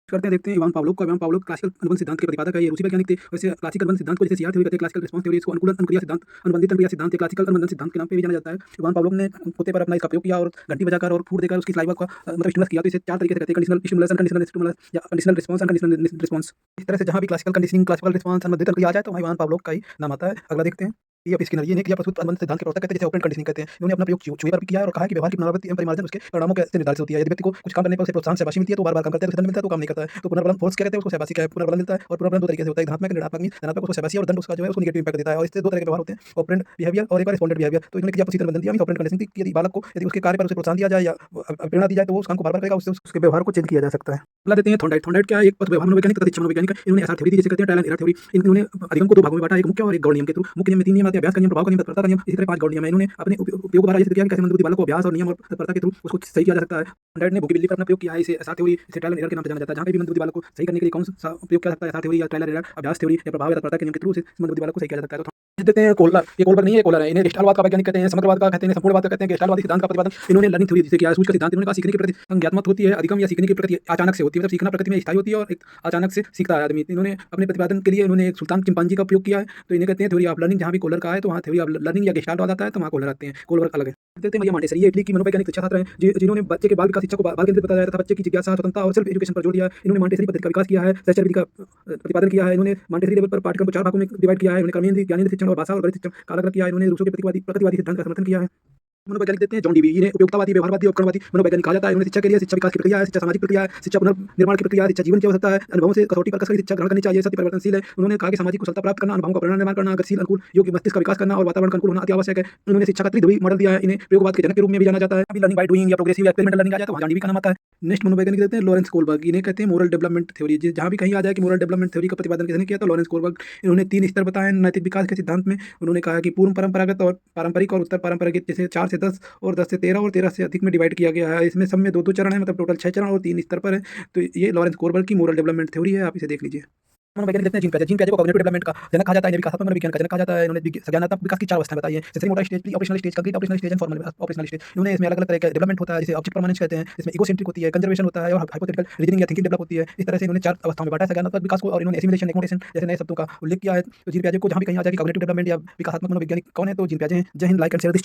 करते हैं, देखते हैं इवान पाव्लोव क्लासिकल अनुबंध सिद्धांत के प्रतिपादक है, ये रूसी वैज्ञानिक थे। वैसे क्लासिकल अनुबंध सिद्धांत को जैसे सीआर थ्योरी कहते हैं, क्लासिकल रिस्पॉन्स थ्योरी, इसको अनुकूलन अनुक्रिया सिद्धांत, अनुबंधित अनुक्रिया सिद्धांत या क्लासिकल अनुबंधन सिद्धांत के नाम पे भी जाना जाता है। इवान पाव्लोव ने कुत्ते पर अपना इसका प्रयोग किया और घंटी बजाकर और फूड देकर उसकी सलाइवा का मतलब स्टिमुलस किया। तो इसे 4 तरीके से कहते हैं, कंडीशनल स्टिमुलस, अनकंडीशनल स्टिमुलस या कंडीशनल रिस्पॉन्स, अनकंडीशनल रिस्पॉन्स। इस तरह से जहाँ भी क्लासिकल कंडीशनिंग, क्लासिकल रिस्पॉन्स, अनुबंधित अनुक्रिया आ जाए तो वहाँ इवान पाव्लोव का ही नाम आता है। अगला देखते हैं। ये स्किनर ये ने किया प्रस्तुत अनुबंध सिद्धांत के प्रवर्तक कहते हैं, जिसे ऑपरेंट कंडीशनिंग कहते हैं। इन्होंने अपना प्रयोग चूहे पर भी किया और कहा कि व्यवहार की पुनरावृत्ति एवं परिमार्जन उसके परिणामों के से निर्धारित होती है। यदि व्यक्ति को कुछ काम करने पर उसे प्रोत्साहन शाबाशी मिलती है तो बार-बार काम करता है, तो दंड मिलता है तो काम नहीं करता है। तो पुनर्बलन फोर्स क्या कहते हैं, उसको शाबाशी क्या है, पुनर्बलन मिलता है। और पुनर्बलन 2 तरीके से होता है, धनात्मक ऋणात्मक मीन्स धनात्मक उसको शाबाशी और दंड उसका जो है उसको नेगेटिव इंपैक्ट देता है। और इससे 2 तरह के व्यवहार होते हैं, ऑपरेंट बिहेवियर और एक और रिस्पोंडेंट बिहेवियर। तो इन्होंने किया प्रसिद्ध अनुबंध दिया, ऑपरेंट कंडीशनिंग कि यदि बालक को यदि उसके कार्य पर उसे प्रोत्साहन दिया जाए या प्रेरणा दी जाए तो वो उस काम को बार-बार करेगा, उससे उसके व्यवहार को चेंज किया जा सकता है। अगला देते हैं थॉर्नडाइक। थॉर्नडाइक क्या है, एक पद व्यवहार मनोवैज्ञानिक तथा शिक्षा मनोवैज्ञानिक है। इन्होंने आसार थ्योरी दी, जिसे कहते हैं ट्रायल एंड एरर थ्योरी। इन्होंने अधिगम को 2 भागों में बांटा, एक मुख्य और एक गौण नियम के थ्रू। मुख्य नियम में 3 नियम आते हैं, अभ्यास का नियम, प्रभाव का नियम, तत्परता का नियम। इसी तरह 5 गौण नियम है। इन्होंने अपने उपयोग द्वारा ये सिद्ध किया कि कैसे मंदबुद्धि बालक को अभ्यास और नियम और तत्परता के थ्रू उसको सही किया जा सकता है। थॉर्नडाइक ने भूखी बिल्ली पर अपना प्रयोग किया है, इसे आसार थ्योरी, इसे ट्रायल एंड एरर के नाम से जाना जाता है। जहाँ पे भी मंदबुद्धि बालक को सही करने के लिए कौन सा प्रयोग किया जा सकता है, आसार थ्योरी या ट्रायल एंड एरर, अभ्यास थ्योरी या प्रभाव या तत्परता के नियम के थ्रू उसे मंदबुद्धि बालक को सही किया जा सकता है। तो देते हैं कोहलर। ये कोहलर नहीं है, कोहलर है। इन्हें गेस्टाल्टवाद का वैज्ञानिक कहते हैं, समग्रवाद का कहते हैं, संपूर्णवाद का कहते हैं। गेस्टाल्टवादी सिद्धांत का प्रतिपादन इन्होंने लर्निंग थ्योरी जिसे किया है। सूच का सिद्धांत इन्होंने कहा सीखने की प्रकृति संज्ञात्मक होती है, अधिगम या सीखने की प्रकृति अचानक से होती है। मतलब सीखना प्रकृति में स्थायी होती है और एक अचानक से सीखता है आदमी। इन्होंने अपने प्रतिपादन के लिए इन्होंने एक सुल्तान चिंपांजी का उपयोग किया है। तो इन्हें कहते हैं थ्योरी ऑफ लर्निंग। जहाँ भी कोहलर का है तो वहाँ थ्योरी ऑफ लर्निंग या गेस्टाल्टवाद आता है, तो वहाँ कोहलर आते हैं। कोहलर अलग है। देखते हैं भैया मॉन्टेसरी, ये इटली की मनोवैज्ञानिक शिक्षा छात्र हैं, जिन्होंने बच्चे के बाल विकास शिक्षा को बाल केंद्रित बताया तथा बच्चे की जिज्ञासा, स्वतंत्रता और सेल्फ एजुकेशन पर जोर दिया है। इन्होंने मॉन्टेसरी पद्धति का विकास किया है, सहचर विधि का प्रतिपादन किया है। इन्होंने मॉन्टेसरी लेवल पर पाठ्यक्रम को 4 भागों में डिवाइड किया है। इन्होंने कर्मेंद्रीय, ज्ञानेंद्रीय शिक्षण और भाषा और गणित शिक्षण का अलग किया है। इन्होंने रूसो के प्रकृतिवादी सिद्धांत का समर्थन किया है। मनोवैज्ञानिक देते हैं जॉन डीवी। इन्हें उपयोगितावादी, व्यवहारवादी, उपकरणवादी मनोवैज्ञानिक कहा जाता है। इन्होंने शिक्षा के लिए शिक्षा विकास की प्रक्रिया है, शिक्षा सामाजिक प्रक्रिया है, शिक्षा पुनर्निर्माण की प्रक्रिया है, शिक्षा जीवन की आवश्यकता है, अनुभवों से कसौटी पर कसकर शिक्षा ग्रहण करनी चाहिए, सत्य परिवर्तनशील है। उन्होंने कहा कि सामाजिक कुशलता प्राप्त करना, अनुभवों का पुनर्निर्माण करना, गतिशील, अनुकूल, योग्य मस्तिष्क का विकास करना और वातावरण का अनुकूल होना अति आवश्यक है। उन्होंने शिक्षा का त्रिध्रुवी मॉडल दिया है। इन्हें प्रयोगवाद के जनक के रूप में भी जाना जाता है। अभी लर्निंग बाय डूइंग या प्रोग्रेसिव या एक्सपेरिमेंटल लर्निंग आ जाए तो वहाँ जॉन डीवी का नाम आता है। नेक्स्ट मनोवैज्ञानिक देते हैं लॉरेंस कोहलबर्ग। इन्हें कहते हैं मोरल डेवलपमेंट थ्योरी। जहाँ भी कहीं आ जाए कि मोरल डेवलपमेंट थ्योरी का प्रतिपादन किसने किया तो लॉरेंस कोहलबर्ग। इन्होंने 3 स्तर बताए नैतिक विकास के सिद्धांत में। उन्होंने कहा कि पूर्व परंपरागत और पारंपरिक और उत्तर पारंपरिक, जैसे 4 से 10 और 10 से 13 और 13 से अधिक में डिवाइड किया गया है। इसमें सब में 2-2 चरण है, मतलब टोटल 6 चरण और 3 स्तर पर है। तो ये लॉरेंस कोहलबर्ग की मोरल डेवलपमेंट थ्योरी है, आप इसे देख लीजिए। मनोवैज्ञानिक देखते हैं जीन पियाजे। जीन पियाजे को कॉग्निटिव डेवलपमेंट का जनक कहा जाता है, इन्हें विकासात्मक मनोविज्ञान का जनक कहा जाता है। इन्होंने संज्ञानात्मक विकास की 4 अवस्थाएं बताई हैं, sensory motor stage, pre operational stage, concrete operational stage and formal operational stage. इन्होंने इसमें अलग-अलग तरह का डेवलपमेंट होता है, जिसे ऑब्जेक्ट परमानेंस कहते हैं। इसमें इगोसेंट्रिक होती है, कंजर्वेशन होता है और हाइपोथेटिकल रीजनिंग या थिंकिंग डेवलप होती है। इस तरह से इन्होंने 4 अवस्थाओं में बांटा है संज्ञानात्मक विकास को, और इन्होंने एसिमिलेशन, एक्कोमोडेशन जैसे नए शब्दों का उल्लेख किया है। तो जीन पियाजे को जहाँ भी कहीं आ जाए कि कॉग्निटिव डेवलपमेंट या विकासात्मक मनोवैज्ञानिक कौन है तो जीन पियाजे हैं। जय Hind, like and share this.